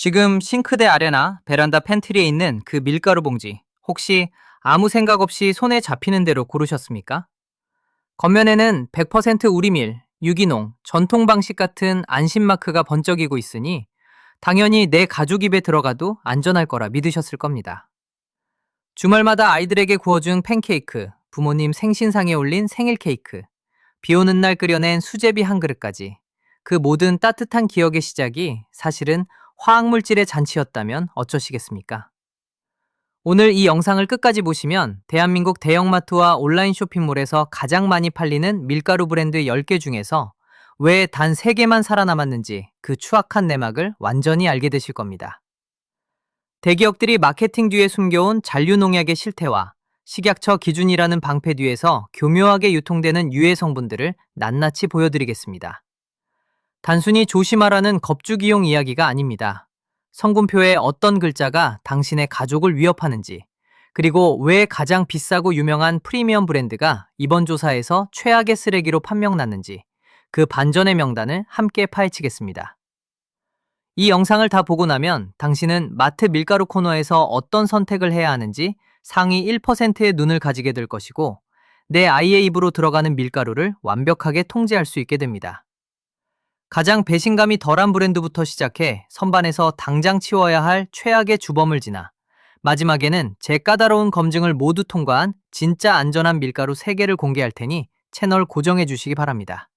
지금 싱크대 아래나 베란다 팬트리에 있는 그 밀가루 봉지, 혹시 아무 생각 없이 손에 잡히는 대로 고르셨습니까? 겉면에는 100% 우리밀, 유기농, 전통 방식 같은 안심 마크가 번쩍이고 있으니 당연히 내 가족 입에 들어가도 안전할 거라 믿으셨을 겁니다. 주말마다 아이들에게 구워준 팬케이크, 부모님 생신상에 올린 생일 케이크, 비 오는 날 끓여낸 수제비 한 그릇까지 그 모든 따뜻한 기억의 시작이 사실은 화학물질의 잔치였다면 어쩌시겠습니까? 오늘 이 영상을 끝까지 보시면 대한민국 대형마트와 온라인 쇼핑몰에서 가장 많이 팔리는 밀가루 브랜드 10개 중에서 왜 단 3개만 살아남았는지 그 추악한 내막을 완전히 알게 되실 겁니다. 대기업들이 마케팅 뒤에 숨겨온 잔류농약의 실태와 식약처 기준이라는 방패 뒤에서 교묘하게 유통되는 유해 성분들을 낱낱이 보여드리겠습니다. 단순히 조심하라는 겁주기용 이야기가 아닙니다. 성분표에 어떤 글자가 당신의 가족을 위협하는지, 그리고 왜 가장 비싸고 유명한 프리미엄 브랜드가 이번 조사에서 최악의 쓰레기로 판명났는지 그 반전의 명단을 함께 파헤치겠습니다. 이 영상을 다 보고 나면 당신은 마트 밀가루 코너에서 어떤 선택을 해야 하는지 상위 1%의 눈을 가지게 될 것이고, 내 아이의 입으로 들어가는 밀가루를 완벽하게 통제할 수 있게 됩니다. 가장 배신감이 덜한 브랜드부터 시작해 선반에서 당장 치워야 할 최악의 주범을 지나 마지막에는 제 까다로운 검증을 모두 통과한 진짜 안전한 밀가루 3개를 공개할 테니 채널 고정해 주시기 바랍니다.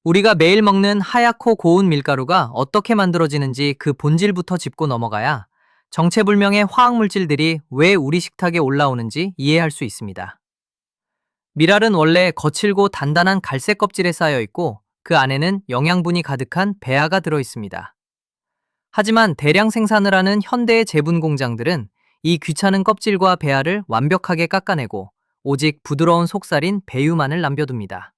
우리가 매일 먹는 하얗고 고운 밀가루가 어떻게 만들어지는지 그 본질부터 짚고 넘어가야 정체불명의 화학물질들이 왜 우리 식탁에 올라오는지 이해할 수 있습니다. 밀알은 원래 거칠고 단단한 갈색 껍질에 쌓여 있고 그 안에는 영양분이 가득한 배아가 들어 있습니다. 하지만 대량 생산을 하는 현대의 제분 공장들은 이 귀찮은 껍질과 배아를 완벽하게 깎아내고 오직 부드러운 속살인 배유만을 남겨둡니다.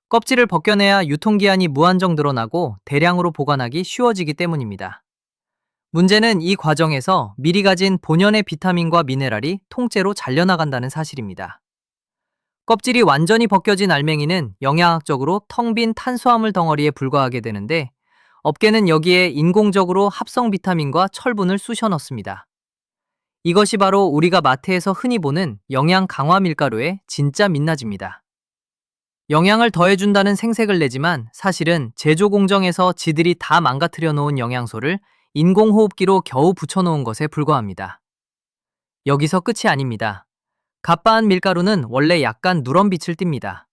껍질을 벗겨내야 유통기한이 무한정 늘어나고 대량으로 보관하기 쉬워지기 때문입니다. 문제는 이 과정에서 밀이 가진 본연의 비타민과 미네랄이 통째로 잘려나간다는 사실입니다. 껍질이 완전히 벗겨진 알맹이는 영양학적으로 텅 빈 탄수화물 덩어리에 불과하게 되는데, 업계는 여기에 인공적으로 합성 비타민과 철분을 쑤셔 넣습니다. 이것이 바로 우리가 마트에서 흔히 보는 영양 강화 밀가루의 진짜 민낯입니다. 영양을 더해준다는 생색을 내지만 사실은 제조 공정에서 지들이 다 망가뜨려 놓은 영양소를 인공호흡기로 겨우 붙여놓은 것에 불과합니다. 여기서 끝이 아닙니다. 갓바한 밀가루는 원래 약간 누런 빛을 띱니다.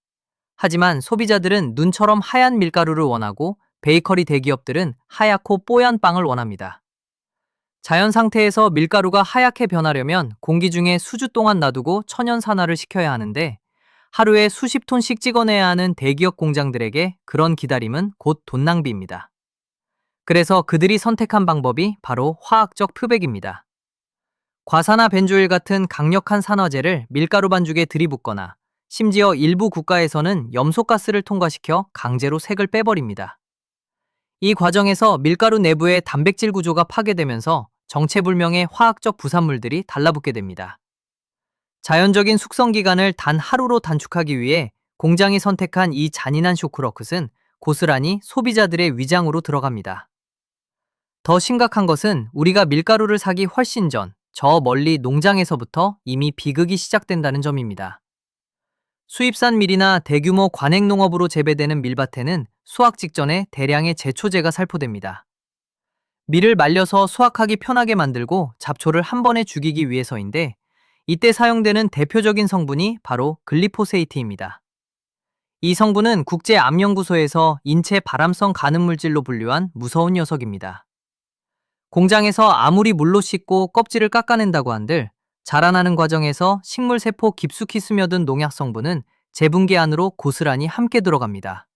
하지만 소비자들은 눈처럼 하얀 밀가루를 원하고 베이커리 대기업들은 하얗고 뽀얀 빵을 원합니다. 자연 상태에서 밀가루가 하얗게 변하려면 공기 중에 수주 동안 놔두고 천연 산화를 시켜야 하는데, 하루에 수십 톤씩 찍어내야 하는 대기업 공장들에게 그런 기다림은 곧 돈 낭비입니다. 그래서 그들이 선택한 방법이 바로 화학적 표백입니다. 과산화 벤조일 같은 강력한 산화제를 밀가루 반죽에 들이붓거나 심지어 일부 국가에서는 염소가스를 통과시켜 강제로 색을 빼버립니다. 이 과정에서 밀가루 내부의 단백질 구조가 파괴되면서 정체불명의 화학적 부산물들이 달라붙게 됩니다. 자연적인 숙성 기간을 단 하루로 단축하기 위해 공장이 선택한 이 잔인한 쇼크로컷은 고스란히 소비자들의 위장으로 들어갑니다. 더 심각한 것은 우리가 밀가루를 사기 훨씬 전 저 멀리 농장에서부터 이미 비극이 시작된다는 점입니다. 수입산 밀이나 대규모 관행농업으로 재배되는 밀밭에는 수확 직전에 대량의 제초제가 살포됩니다. 밀을 말려서 수확하기 편하게 만들고 잡초를 한 번에 죽이기 위해서인데, 이때 사용되는 대표적인 성분이 바로 글리포세이트입니다. 이 성분은 국제암연구소에서 인체 발암성 간음물질로 분류한 무서운 녀석입니다. 공장에서 아무리 물로 씻고 껍질을 깎아낸다고 한들 자라나는 과정에서 식물세포 깊숙이 스며든 농약 성분은 재분기 안으로 고스란히 함께 들어갑니다.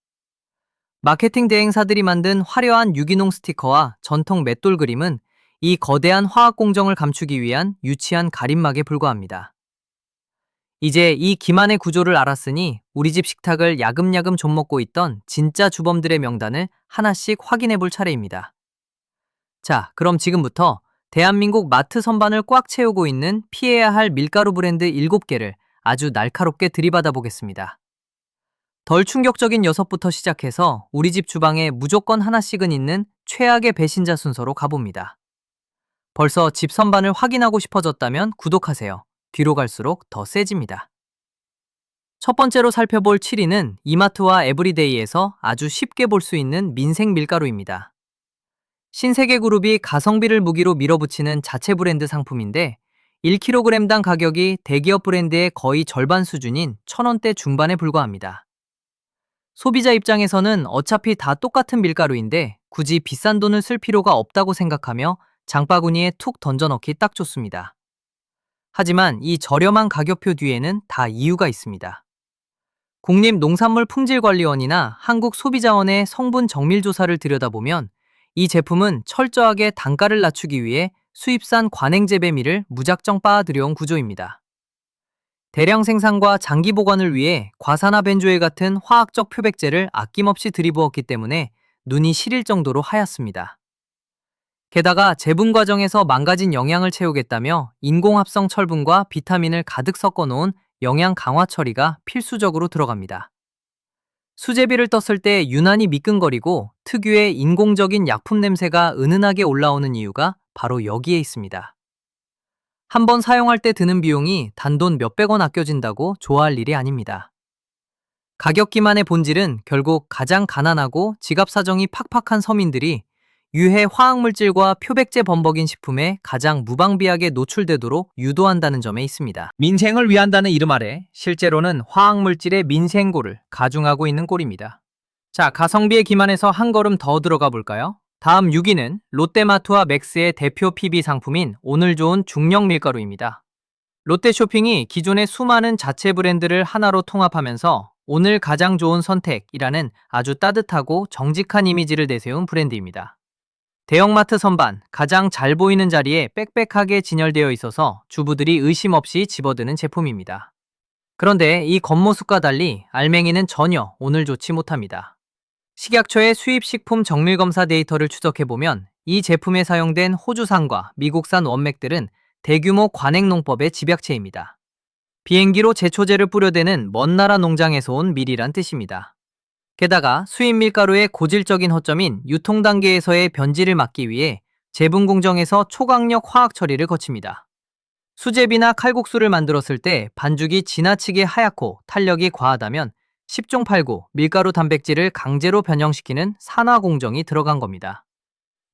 마케팅 대행사들이 만든 화려한 유기농 스티커와 전통 맷돌 그림은 이 거대한 화학 공정을 감추기 위한 유치한 가림막에 불과합니다. 이제 이 기만의 구조를 알았으니 우리 집 식탁을 야금야금 좀 먹고 있던 진짜 주범들의 명단을 하나씩 확인해 볼 차례입니다. 자, 그럼 지금부터 대한민국 마트 선반을 꽉 채우고 있는 피해야 할 밀가루 브랜드 7개를 아주 날카롭게 들이받아 보겠습니다. 덜 충격적인 6부터 시작해서 우리 집 주방에 무조건 하나씩은 있는 최악의 배신자 순서로 가봅니다. 벌써 집 선반을 확인하고 싶어졌다면 구독하세요. 뒤로 갈수록 더 세집니다. 첫 번째로 살펴볼 7위는 이마트와 에브리데이에서 아주 쉽게 볼 수 있는 민생 밀가루입니다. 신세계그룹이 가성비를 무기로 밀어붙이는 자체 브랜드 상품인데 1kg당 가격이 대기업 브랜드의 거의 절반 수준인 1,000원대 중반에 불과합니다. 소비자 입장에서는 어차피 다 똑같은 밀가루인데 굳이 비싼 돈을 쓸 필요가 없다고 생각하며 장바구니에 툭 던져넣기 딱 좋습니다. 하지만 이 저렴한 가격표 뒤에는 다 이유가 있습니다. 국립농산물품질관리원이나 한국소비자원의 성분 정밀 조사를 들여다보면 이 제품은 철저하게 단가를 낮추기 위해 수입산 관행 재배밀을 무작정 빻아들여온 구조입니다. 대량 생산과 장기 보관을 위해 과산화 벤조일 같은 화학적 표백제를 아낌없이 들이부었기 때문에 눈이 시릴 정도로 하얗습니다. 게다가 재분 과정에서 망가진 영양을 채우겠다며 인공합성 철분과 비타민을 가득 섞어 놓은 영양 강화 처리가 필수적으로 들어갑니다. 수제비를 떴을 때 유난히 미끈거리고 특유의 인공적인 약품 냄새가 은은하게 올라오는 이유가 바로 여기에 있습니다. 한번 사용할 때 드는 비용이 단돈 몇백 원 아껴진다고 좋아할 일이 아닙니다. 가격 기만의 본질은 결국 가장 가난하고 지갑 사정이 팍팍한 서민들이 유해 화학물질과 표백제 범벅인 식품에 가장 무방비하게 노출되도록 유도한다는 점에 있습니다. 민생을 위한다는 이름 아래 실제로는 화학물질의 민생고를 가중하고 있는 꼴입니다. 자, 가성비에 기만해서 한 걸음 더 들어가 볼까요? 다음 6위는 롯데마트와 맥스의 대표 PB 상품인 오늘 좋은 중력 밀가루입니다. 롯데쇼핑이 기존의 수많은 자체 브랜드를 하나로 통합하면서 오늘 가장 좋은 선택이라는 아주 따뜻하고 정직한 이미지를 내세운 브랜드입니다. 대형마트 선반, 가장 잘 보이는 자리에 빽빽하게 진열되어 있어서 주부들이 의심 없이 집어드는 제품입니다. 그런데 이 겉모습과 달리 알맹이는 전혀 오늘 좋지 못합니다. 식약처의 수입식품 정밀검사 데이터를 추적해보면 이 제품에 사용된 호주산과 미국산 원맥들은 대규모 관행농법의 집약체입니다. 비행기로 제초제를 뿌려대는 먼 나라 농장에서 온 밀이란 뜻입니다. 게다가 수입 밀가루의 고질적인 허점인 유통 단계에서의 변질을 막기 위해 재분 공정에서 초강력 화학 처리를 거칩니다. 수제비나 칼국수를 만들었을 때 반죽이 지나치게 하얗고 탄력이 과하다면 10종 8구 밀가루 단백질을 강제로 변형시키는 산화 공정이 들어간 겁니다.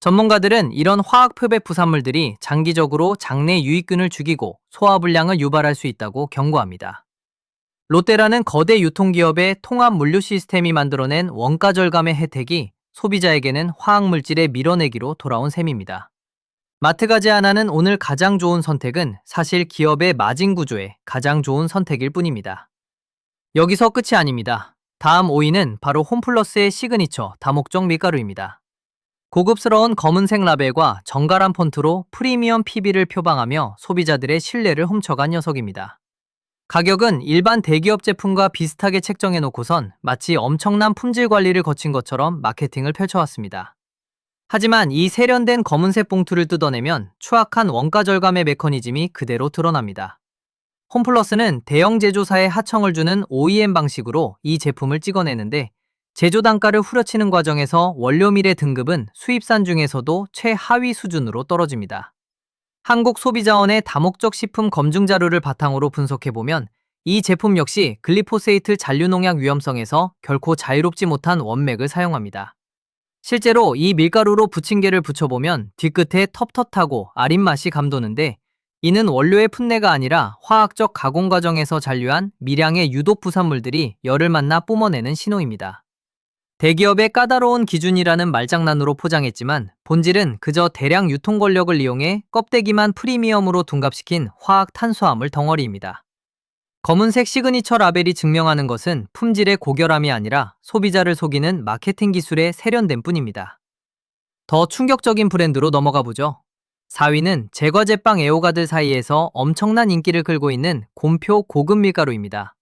전문가들은 이런 화학 표백 부산물들이 장기적으로 장내 유익균을 죽이고 소화불량을 유발할 수 있다고 경고합니다. 롯데라는 거대 유통기업의 통합 물류 시스템이 만들어낸 원가 절감의 혜택이 소비자에게는 화학물질의 밀어내기로 돌아온 셈입니다. 마트가 제안하는 오늘 가장 좋은 선택은 사실 기업의 마진 구조에 가장 좋은 선택일 뿐입니다. 여기서 끝이 아닙니다. 다음 5위는 바로 홈플러스의 시그니처 다목적 밀가루입니다. 고급스러운 검은색 라벨과 정갈한 폰트로 프리미엄 PB를 표방하며 소비자들의 신뢰를 훔쳐간 녀석입니다. 가격은 일반 대기업 제품과 비슷하게 책정해 놓고선 마치 엄청난 품질 관리를 거친 것처럼 마케팅을 펼쳐왔습니다. 하지만 이 세련된 검은색 봉투를 뜯어내면 추악한 원가 절감의 메커니즘이 그대로 드러납니다. 홈플러스는 대형 제조사에 하청을 주는 OEM 방식으로 이 제품을 찍어내는데 제조 단가를 후려치는 과정에서 원료밀의 등급은 수입산 중에서도 최하위 수준으로 떨어집니다. 한국소비자원의 다목적 식품 검증 자료를 바탕으로 분석해보면 이 제품 역시 글리포세이트 잔류농약 위험성에서 결코 자유롭지 못한 원맥을 사용합니다. 실제로 이 밀가루로 부침개를 부쳐보면 뒤끝에 텁텁하고 아린 맛이 감도는데 이는 원료의 풋내가 아니라 화학적 가공 과정에서 잔류한 미량의 유독 부산물들이 열을 만나 뿜어내는 신호입니다. 대기업의 까다로운 기준이라는 말장난으로 포장했지만 본질은 그저 대량 유통 권력을 이용해 껍데기만 프리미엄으로 둔갑시킨 화학 탄수화물 덩어리입니다. 검은색 시그니처 라벨이 증명하는 것은 품질의 고결함이 아니라 소비자를 속이는 마케팅 기술의 세련됨 뿐입니다. 더 충격적인 브랜드로 넘어가 보죠. 4위는 제과제빵 애호가들 사이에서 엄청난 인기를 끌고 있는 곰표 고급 밀가루입니다.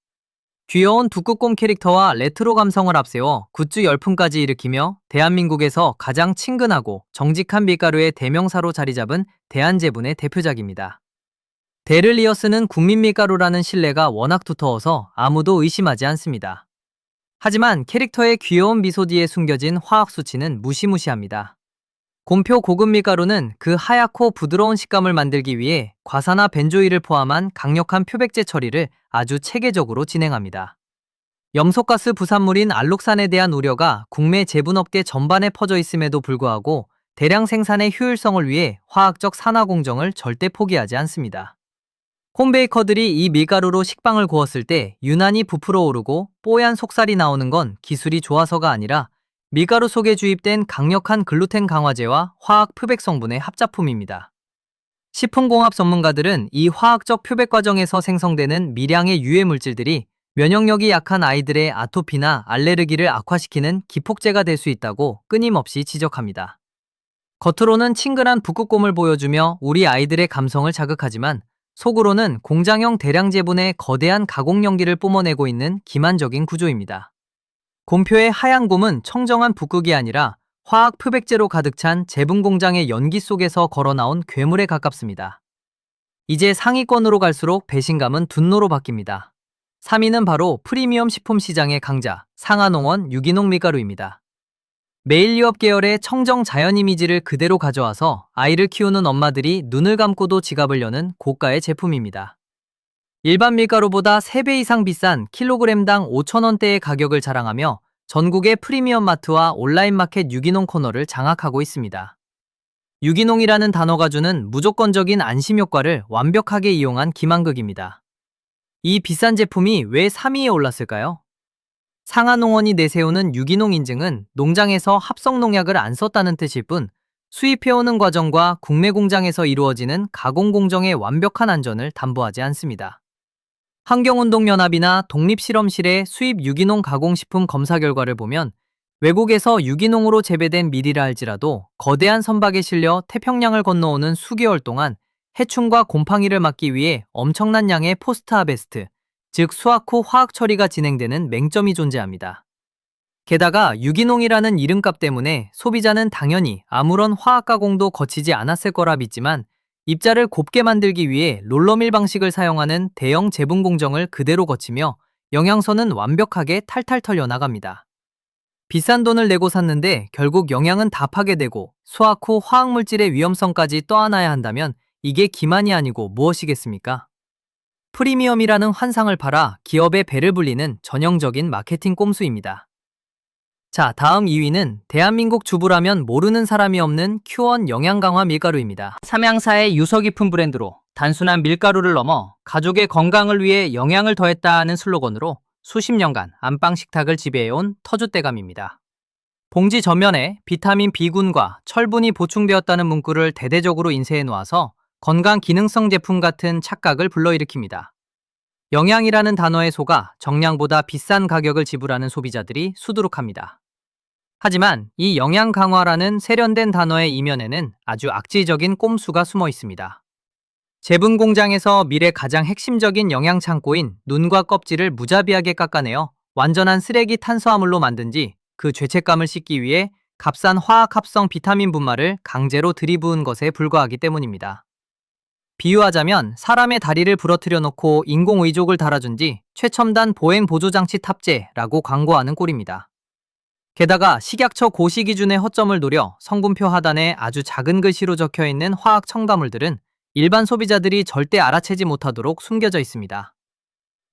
귀여운 북극곰 캐릭터와 레트로 감성을 앞세워 굿즈 열풍까지 일으키며 대한민국에서 가장 친근하고 정직한 밀가루의 대명사로 자리잡은 대한제분의 대표작입니다. 대를 이어 쓰는 국민 밀가루라는 신뢰가 워낙 두터워서 아무도 의심하지 않습니다. 하지만 캐릭터의 귀여운 미소 뒤에 숨겨진 화학 수치는 무시무시합니다. 곰표 고급 밀가루는 그 하얗고 부드러운 식감을 만들기 위해 과사나 벤조일을 포함한 강력한 표백제 처리를 아주 체계적으로 진행합니다. 염소가스 부산물인 알록산에 대한 우려가 국내 제분업계 전반에 퍼져 있음에도 불구하고 대량 생산의 효율성을 위해 화학적 산화 공정을 절대 포기하지 않습니다. 홈베이커들이 이 밀가루로 식빵을 구웠을 때 유난히 부풀어 오르고 뽀얀 속살이 나오는 건 기술이 좋아서가 아니라 밀가루 속에 주입된 강력한 글루텐 강화제와 화학 표백 성분의 합작품입니다. 식품공학 전문가들은 이 화학적 표백 과정에서 생성되는 미량의 유해 물질들이 면역력이 약한 아이들의 아토피나 알레르기를 악화시키는 기폭제가 될 수 있다고 끊임없이 지적합니다. 겉으로는 친근한 북극곰을 보여주며 우리 아이들의 감성을 자극하지만 속으로는 공장형 대량 제분의 거대한 가공 연기를 뿜어내고 있는 기만적인 구조입니다. 곰표의 하얀 곰은 청정한 북극이 아니라 화학 표백제로 가득 찬 제분 공장의 연기 속에서 걸어나온 괴물에 가깝습니다. 이제 상위권으로 갈수록 배신감은 분노로 바뀝니다. 3위는 바로 프리미엄 식품 시장의 강자, 상하농원 유기농 밀가루입니다. 매일 유업 계열의 청정 자연 이미지를 그대로 가져와서 아이를 키우는 엄마들이 눈을 감고도 지갑을 여는 고가의 제품입니다. 일반 밀가루보다 3배 이상 비싼 킬로그램당 5,000원대의 가격을 자랑하며 전국의 프리미엄 마트와 온라인 마켓 유기농 코너를 장악하고 있습니다. 유기농이라는 단어가 주는 무조건적인 안심 효과를 완벽하게 이용한 기만극입니다. 이 비싼 제품이 왜 3위에 올랐을까요? 상하농원이 내세우는 유기농 인증은 농장에서 합성 농약을 안 썼다는 뜻일 뿐 수입해오는 과정과 국내 공장에서 이루어지는 가공 공정의 완벽한 안전을 담보하지 않습니다. 환경운동연합이나 독립실험실의 수입 유기농 가공식품 검사 결과를 보면 외국에서 유기농으로 재배된 밀이라 할지라도 거대한 선박에 실려 태평양을 건너오는 수개월 동안 해충과 곰팡이를 막기 위해 엄청난 양의 포스트 하베스트, 즉 수확 후 화학 처리가 진행되는 맹점이 존재합니다. 게다가 유기농이라는 이름값 때문에 소비자는 당연히 아무런 화학 가공도 거치지 않았을 거라 믿지만 입자를 곱게 만들기 위해 롤러밀 방식을 사용하는 대형 제분 공정을 그대로 거치며 영양소는 완벽하게 탈탈 털려 나갑니다. 비싼 돈을 내고 샀는데 결국 영양은 다 파괴되고 수확 후 화학물질의 위험성까지 떠안아야 한다면 이게 기만이 아니고 무엇이겠습니까? 프리미엄이라는 환상을 팔아 기업의 배를 불리는 전형적인 마케팅 꼼수입니다. 자, 다음 2위는 대한민국 주부라면 모르는 사람이 없는 큐원 영양강화 밀가루입니다. 삼양사의 유서 깊은 브랜드로 단순한 밀가루를 넘어 가족의 건강을 위해 영양을 더했다는 슬로건으로 수십 년간 안방 식탁을 지배해온 터줏대감입니다. 봉지 전면에 비타민 B군과 철분이 보충되었다는 문구를 대대적으로 인쇄해 놓아서 건강 기능성 제품 같은 착각을 불러일으킵니다. 영양이라는 단어에 속아 정량보다 비싼 가격을 지불하는 소비자들이 수두룩합니다. 하지만 이 영양 강화라는 세련된 단어의 이면에는 아주 악질적인 꼼수가 숨어 있습니다. 제분 공장에서 밀의 가장 핵심적인 영양 창고인 눈과 껍질을 무자비하게 깎아내어 완전한 쓰레기 탄수화물로 만든 뒤 그 죄책감을 씻기 위해 값싼 화학 합성 비타민 분말을 강제로 들이부은 것에 불과하기 때문입니다. 비유하자면 사람의 다리를 부러뜨려 놓고 인공의족을 달아준 뒤 최첨단 보행 보조장치 탑재라고 광고하는 꼴입니다. 게다가 식약처 고시 기준의 허점을 노려 성분표 하단에 아주 작은 글씨로 적혀있는 화학 첨가물들은 일반 소비자들이 절대 알아채지 못하도록 숨겨져 있습니다.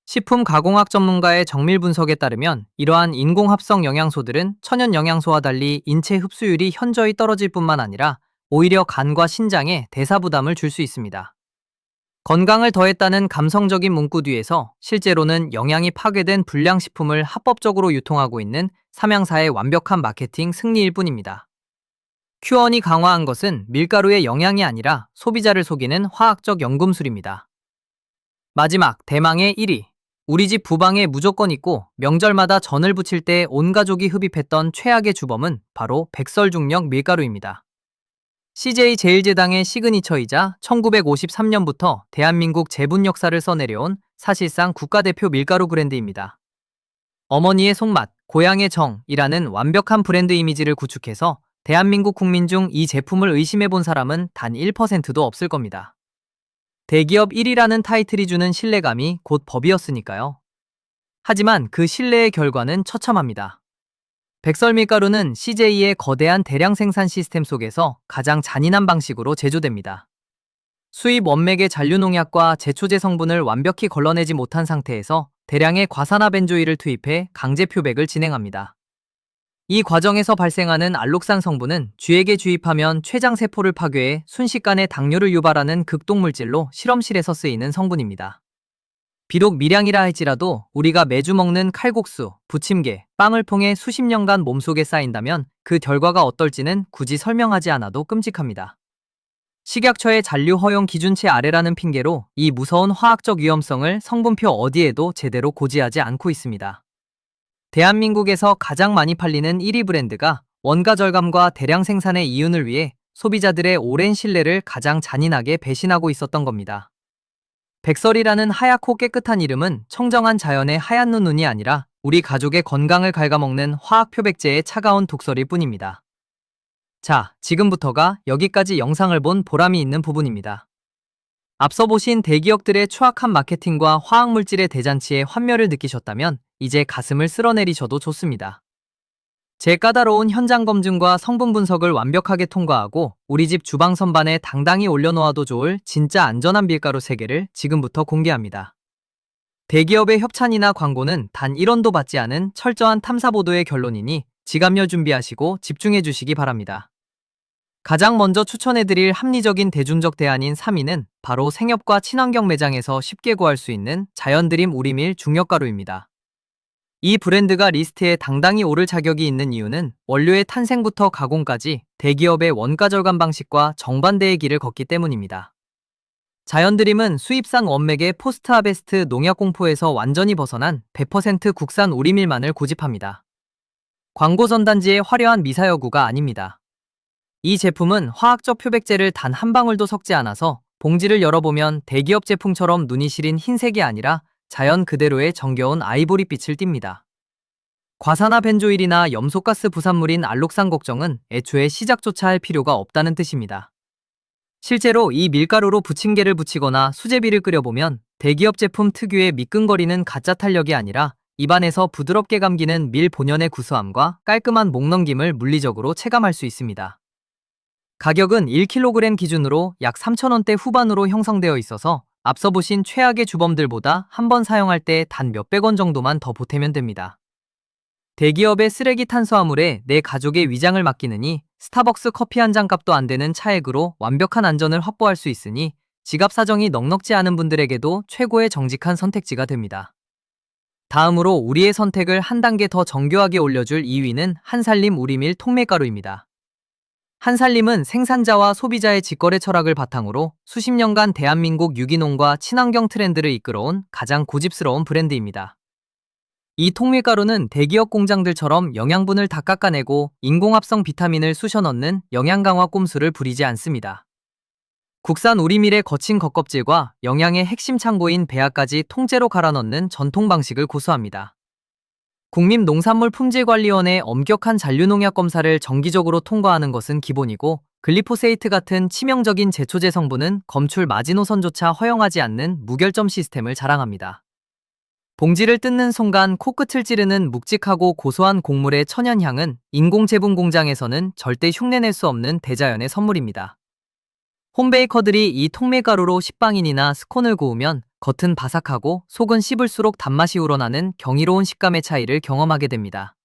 식품 가공학 전문가의 정밀 분석에 따르면 이러한 인공합성 영양소들은 천연 영양소와 달리 인체 흡수율이 현저히 떨어질 뿐만 아니라 오히려 간과 신장에 대사 부담을 줄 수 있습니다. 건강을 더했다는 감성적인 문구 뒤에서 실제로는 영양이 파괴된 불량식품을 합법적으로 유통하고 있는 삼양사의 완벽한 마케팅 승리일 뿐입니다. 큐원이 강화한 것은 밀가루의 영양이 아니라 소비자를 속이는 화학적 연금술입니다. 마지막 대망의 1위. 우리 집 부방에 무조건 있고 명절마다 전을 부칠 때 온 가족이 흡입했던 최악의 주범은 바로 백설중력 밀가루입니다. CJ 제일제당의 시그니처이자 1953년부터 대한민국 제분 역사를 써내려온 사실상 국가대표 밀가루 브랜드입니다. 어머니의 손맛, 고향의 정이라는 완벽한 브랜드 이미지를 구축해서 대한민국 국민 중 이 제품을 의심해 본 사람은 단 1%도 없을 겁니다. 대기업 1위라는 타이틀이 주는 신뢰감이 곧 법이었으니까요. 하지만 그 신뢰의 결과는 처참합니다. 백설밀가루는 CJ의 거대한 대량 생산 시스템 속에서 가장 잔인한 방식으로 제조됩니다. 수입 원맥의 잔류농약과 제초제 성분을 완벽히 걸러내지 못한 상태에서 대량의 과산화 벤조일을 투입해 강제 표백을 진행합니다. 이 과정에서 발생하는 알록산 성분은 쥐에게 주입하면 췌장세포를 파괴해 순식간에 당뇨를 유발하는 극독물질로 실험실에서 쓰이는 성분입니다. 비록 미량이라 할지라도 우리가 매주 먹는 칼국수, 부침개, 빵을 통해 수십 년간 몸속에 쌓인다면 그 결과가 어떨지는 굳이 설명하지 않아도 끔찍합니다. 식약처의 잔류 허용 기준치 아래라는 핑계로 이 무서운 화학적 위험성을 성분표 어디에도 제대로 고지하지 않고 있습니다. 대한민국에서 가장 많이 팔리는 1위 브랜드가 원가 절감과 대량 생산의 이윤을 위해 소비자들의 오랜 신뢰를 가장 잔인하게 배신하고 있었던 겁니다. 백설이라는 하얗고 깨끗한 이름은 청정한 자연의 하얀 눈이 아니라 우리 가족의 건강을 갉아먹는 화학 표백제의 차가운 독설일 뿐입니다. 자, 지금부터가 여기까지 영상을 본 보람이 있는 부분입니다. 앞서 보신 대기업들의 추악한 마케팅과 화학물질의 대잔치에 환멸을 느끼셨다면 이제 가슴을 쓸어내리셔도 좋습니다. 제 까다로운 현장 검증과 성분 분석을 완벽하게 통과하고 우리 집 주방 선반에 당당히 올려놓아도 좋을 진짜 안전한 밀가루 세계를 지금부터 공개합니다. 대기업의 협찬이나 광고는 단 1원도 받지 않은 철저한 탐사보도의 결론이니 지갑열 준비하시고 집중해 주시기 바랍니다. 가장 먼저 추천해드릴 합리적인 대중적 대안인 3위는 바로 생협과 친환경 매장에서 쉽게 구할 수 있는 자연드림 우리밀 중력가루입니다. 이 브랜드가 리스트에 당당히 오를 자격이 있는 이유는 원료의 탄생부터 가공까지 대기업의 원가 절감 방식과 정반대의 길을 걷기 때문입니다. 자연드림은 수입산 원맥의 포스트 하베스트 농약 공포에서 완전히 벗어난 100% 국산 우리밀만을 고집합니다. 광고 전단지의 화려한 미사여구가 아닙니다. 이 제품은 화학적 표백제를 단 한 방울도 섞지 않아서 봉지를 열어보면 대기업 제품처럼 눈이 시린 흰색이 아니라 자연 그대로의 정겨운 아이보리빛을 띱니다. 과산화 벤조일이나 염소가스 부산물인 알록산 걱정은 애초에 시작조차 할 필요가 없다는 뜻입니다. 실제로 이 밀가루로 부침개를 부치거나 수제비를 끓여보면 대기업 제품 특유의 미끈거리는 가짜 탄력이 아니라 입안에서 부드럽게 감기는 밀 본연의 구수함과 깔끔한 목넘김을 물리적으로 체감할 수 있습니다. 가격은 1kg 기준으로 약 3,000원대 후반으로 형성되어 있어서 앞서 보신 최악의 주범들보다 한 번 사용할 때 단 몇백 원 정도만 더 보태면 됩니다. 대기업의 쓰레기 탄수화물에 내 가족의 위장을 맡기느니 스타벅스 커피 한 잔 값도 안 되는 차액으로 완벽한 안전을 확보할 수 있으니 지갑 사정이 넉넉지 않은 분들에게도 최고의 정직한 선택지가 됩니다. 다음으로 우리의 선택을 한 단계 더 정교하게 올려줄 2위는 한살림 우리밀 통밀가루입니다. 한살림은 생산자와 소비자의 직거래 철학을 바탕으로 수십 년간 대한민국 유기농과 친환경 트렌드를 이끌어온 가장 고집스러운 브랜드입니다. 이 통밀가루는 대기업 공장들처럼 영양분을 다 깎아내고 인공합성 비타민을 쑤셔 넣는 영양강화 꼼수를 부리지 않습니다. 국산 우리밀의 거친 겉껍질과 영양의 핵심 창고인 배합까지 통째로 갈아 넣는 전통 방식을 고수합니다. 국민농산물품질관리원의 엄격한 잔류농약 검사를 정기적으로 통과하는 것은 기본이고 글리포세이트 같은 치명적인 제초제 성분은 검출 마지노선조차 허용하지 않는 무결점 시스템을 자랑합니다. 봉지를 뜯는 순간 코끝을 찌르는 묵직하고 고소한 곡물의 천연향은 인공제분 공장에서는 절대 흉내낼 수 없는 대자연의 선물입니다. 홈베이커들이 이 통밀가루로 식빵인이나 스콘을 구우면 겉은 바삭하고 속은 씹을수록 단맛이 우러나는 경이로운 식감의 차이를 경험하게 됩니다.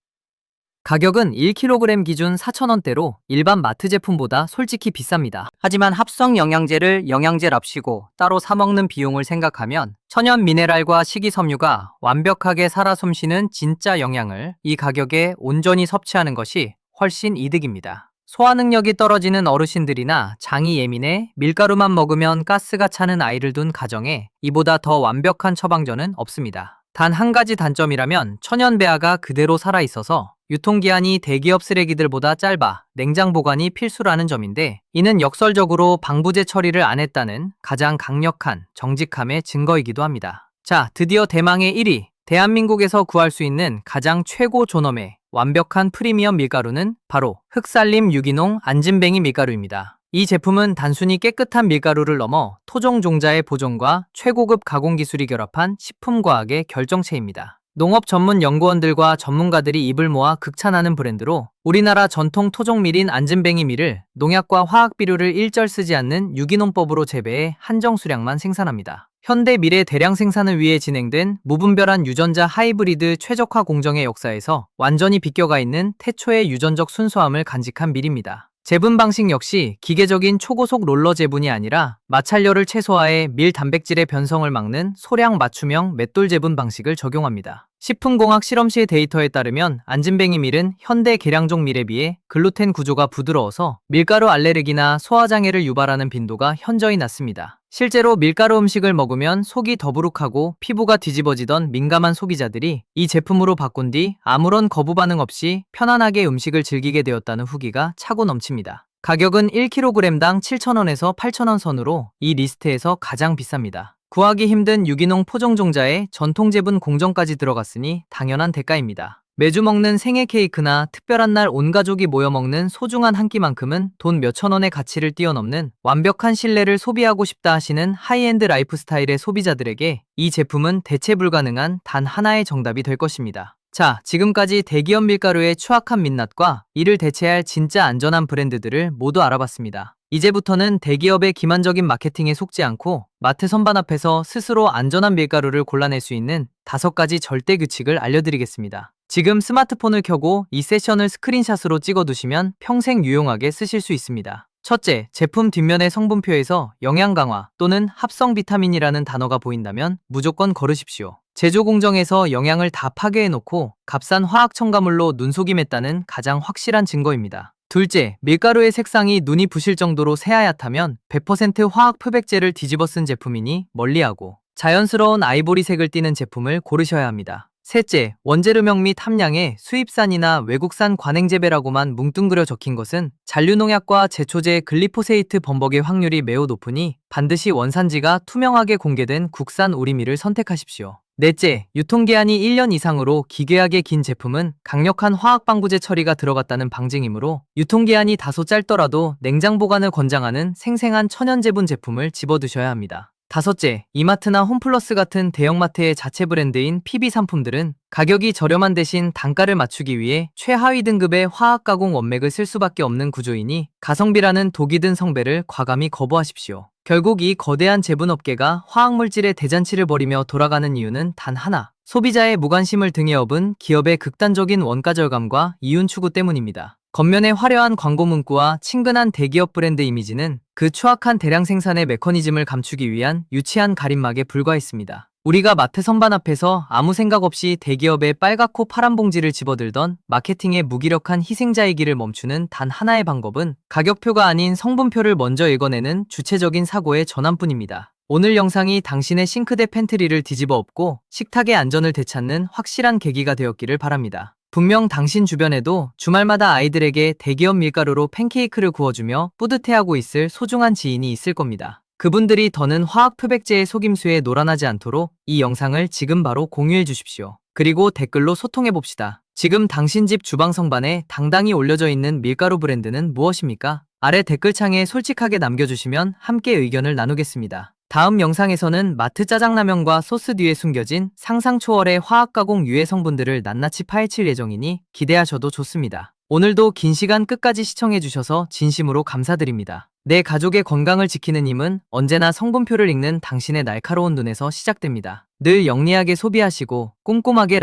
가격은 1kg 기준 4,000원대로 일반 마트 제품보다 솔직히 비쌉니다. 하지만 합성 영양제를 영양제랍시고 따로 사먹는 비용을 생각하면 천연 미네랄과 식이섬유가 완벽하게 살아 숨쉬는 진짜 영양을 이 가격에 온전히 섭취하는 것이 훨씬 이득입니다. 소화 능력이 떨어지는 어르신들이나 장이 예민해 밀가루만 먹으면 가스가 차는 아이를 둔 가정에 이보다 더 완벽한 처방전은 없습니다. 단 한 가지 단점이라면 천연 배아가 그대로 살아있어서 유통기한이 대기업 쓰레기들보다 짧아 냉장 보관이 필수라는 점인데 이는 역설적으로 방부제 처리를 안 했다는 가장 강력한 정직함의 증거이기도 합니다. 자, 드디어 대망의 1위! 대한민국에서 구할 수 있는 가장 최고 존엄의 완벽한 프리미엄 밀가루는 바로 흑살림 유기농 안진뱅이 밀가루입니다. 이 제품은 단순히 깨끗한 밀가루를 넘어 토종 종자의 보존과 최고급 가공 기술이 결합한 식품과학의 결정체입니다. 농업 전문 연구원들과 전문가들이 입을 모아 극찬하는 브랜드로 우리나라 전통 토종밀인 안진뱅이 밀을 농약과 화학 비료를 일절 쓰지 않는 유기농법으로 재배해 한정 수량만 생산합니다. 현대 밀의 대량 생산을 위해 진행된 무분별한 유전자 하이브리드 최적화 공정의 역사에서 완전히 비껴가 있는 태초의 유전적 순수함을 간직한 밀입니다. 재분 방식 역시 기계적인 초고속 롤러 재분이 아니라 마찰열을 최소화해 밀 단백질의 변성을 막는 소량 맞춤형 맷돌 재분 방식을 적용합니다. 식품공학 실험실 데이터에 따르면 안진뱅이 밀은 현대 계량종 밀에 비해 글루텐 구조가 부드러워서 밀가루 알레르기나 소화장애를 유발하는 빈도가 현저히 낮습니다. 실제로 밀가루 음식을 먹으면 속이 더부룩하고 피부가 뒤집어지던 민감한 소비자들이 이 제품으로 바꾼 뒤 아무런 거부 반응 없이 편안하게 음식을 즐기게 되었다는 후기가 차고 넘칩니다. 가격은 1kg당 7,000원에서 8,000원 선으로 이 리스트에서 가장 비쌉니다. 구하기 힘든 유기농 포종종자에 전통재분 공정까지 들어갔으니 당연한 대가입니다. 매주 먹는 생일 케이크나 특별한 날 온 가족이 모여 먹는 소중한 한 끼만큼은 돈 몇천 원의 가치를 뛰어넘는 완벽한 신뢰를 소비하고 싶다 하시는 하이엔드 라이프 스타일의 소비자들에게 이 제품은 대체 불가능한 단 하나의 정답이 될 것입니다. 자, 지금까지 대기업 밀가루의 추악한 민낯과 이를 대체할 진짜 안전한 브랜드들을 모두 알아봤습니다. 이제부터는 대기업의 기만적인 마케팅에 속지 않고 마트 선반 앞에서 스스로 안전한 밀가루를 골라낼 수 있는 5가지 절대 규칙을 알려드리겠습니다. 지금 스마트폰을 켜고 이 세션을 스크린샷으로 찍어두시면 평생 유용하게 쓰실 수 있습니다. 첫째, 제품 뒷면의 성분표에서 영양 강화 또는 합성 비타민이라는 단어가 보인다면 무조건 걸으십시오. 제조 공정에서 영양을 다 파괴해놓고 값싼 화학 첨가물로 눈속임했다는 가장 확실한 증거입니다. 둘째, 밀가루의 색상이 눈이 부실 정도로 새하얗다면 100% 화학 표백제를 뒤집어 쓴 제품이니 멀리하고 자연스러운 아이보리색을 띠는 제품을 고르셔야 합니다. 셋째, 원재료명 및 함량에 수입산이나 외국산 관행재배라고만 뭉뚱그려 적힌 것은 잔류농약과 제초제 글리포세이트 범벅의 확률이 매우 높으니 반드시 원산지가 투명하게 공개된 국산 우리밀을 선택하십시오. 넷째, 유통기한이 1년 이상으로 기괴하게 긴 제품은 강력한 화학방부제 처리가 들어갔다는 방증이므로 유통기한이 다소 짧더라도 냉장 보관을 권장하는 생생한 천연제분 제품을 집어두셔야 합니다. 다섯째, 이마트나 홈플러스 같은 대형마트의 자체 브랜드인 PB 상품들은 가격이 저렴한 대신 단가를 맞추기 위해 최하위 등급의 화학가공 원맥을 쓸 수밖에 없는 구조이니 가성비라는 독이 든 성배를 과감히 거부하십시오. 결국 이 거대한 제분업계가 화학물질의 대잔치를 벌이며 돌아가는 이유는 단 하나, 소비자의 무관심을 등에 업은 기업의 극단적인 원가 절감과 이윤 추구 때문입니다. 겉면의 화려한 광고 문구와 친근한 대기업 브랜드 이미지는 그 추악한 대량 생산의 메커니즘을 감추기 위한 유치한 가림막에 불과했습니다. 우리가 마트 선반 앞에서 아무 생각 없이 대기업의 빨갛고 파란 봉지를 집어들던 마케팅의 무기력한 희생자이기를 멈추는 단 하나의 방법은 가격표가 아닌 성분표를 먼저 읽어내는 주체적인 사고의 전환뿐입니다. 오늘 영상이 당신의 싱크대 팬트리를 뒤집어 엎고 식탁의 안전을 되찾는 확실한 계기가 되었기를 바랍니다. 분명 당신 주변에도 주말마다 아이들에게 대기업 밀가루로 팬케이크를 구워주며 뿌듯해하고 있을 소중한 지인이 있을 겁니다. 그분들이 더는 화학 표백제의 속임수에 노란하지 않도록 이 영상을 지금 바로 공유해 주십시오. 그리고 댓글로 소통해 봅시다. 지금 당신 집 주방 선반에 당당히 올려져 있는 밀가루 브랜드는 무엇입니까? 아래 댓글창에 솔직하게 남겨주시면 함께 의견을 나누겠습니다. 다음 영상에서는 마트 짜장라면과 소스 뒤에 숨겨진 상상 초월의 화학가공 유해 성분들을 낱낱이 파헤칠 예정이니 기대하셔도 좋습니다. 오늘도 긴 시간 끝까지 시청해주셔서 진심으로 감사드립니다. 내 가족의 건강을 지키는 힘은 언제나 성분표를 읽는 당신의 날카로운 눈에서 시작됩니다. 늘 영리하게 소비하시고 꼼꼼하게